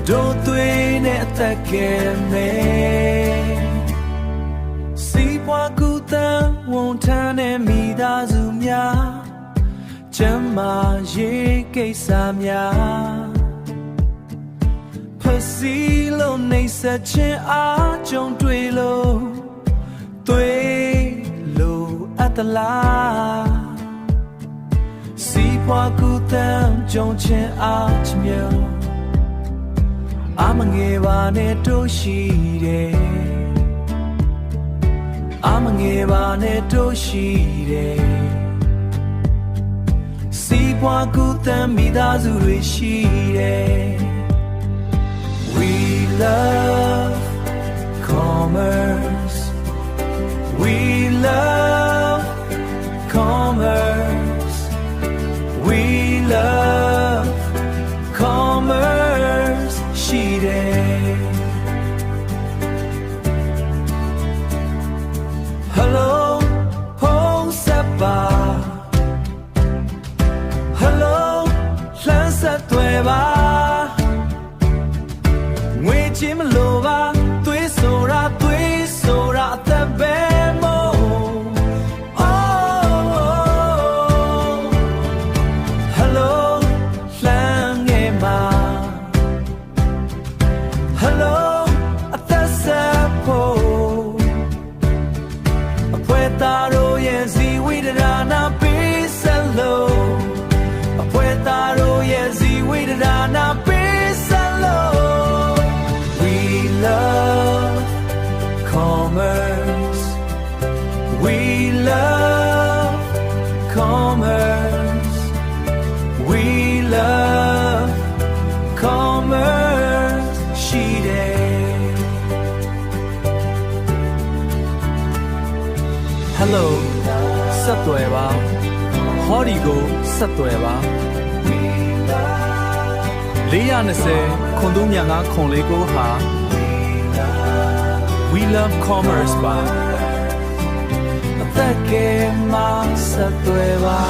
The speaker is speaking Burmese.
တို့သွေးနဲ့အသက်ကဲမဲ့စီးပွားကူတန်းဝန်ထမ်းနဲ့မိသားစုများကျမ်းမာရေးကိစ္စများဖစီလို့နေဆက်ချင်းအားကြုံတွေ့လို့သွေးလို့အတလားစီးပွားကူတန်းကြုံချင်းအားချမျိုးအမငယ်ပါနဲ့တို့ရှိတယ်အမငယ်ပါနဲ့တို့ရှိတယ်စီးပွားကူတန်းမိသားစုတွေရှိတယ် We love commerce We love commerce We love commerce ရှိတယ် Hello home sapa Hello လှမ်းဆက်သွယ်ပါငွေချင်းမလိုပါသွေးဆိုတာအသက်ပဲမို့ Oh Hello လှမ်းငယ်မှာ Hello အသက်ဆက်ဖို့အဖွဲသားတို့ရဲ့ဇီဝိတရာနာပေးဆက်လို့အဖွဲသားတို့ရဲ့ဇီဝိတရာနာပေးဆက်လို့ We love commerce We love commerce We love commerce ရှိတယ် Hello ဆက်သွယ်ပါဟောဒီကိုဆက်သွယ်ပါ420ခွန်3ည5ခွန်4ကိုဟာ We love commerce ပါအသက်ကဲမှာဆက်သွယ်ပါ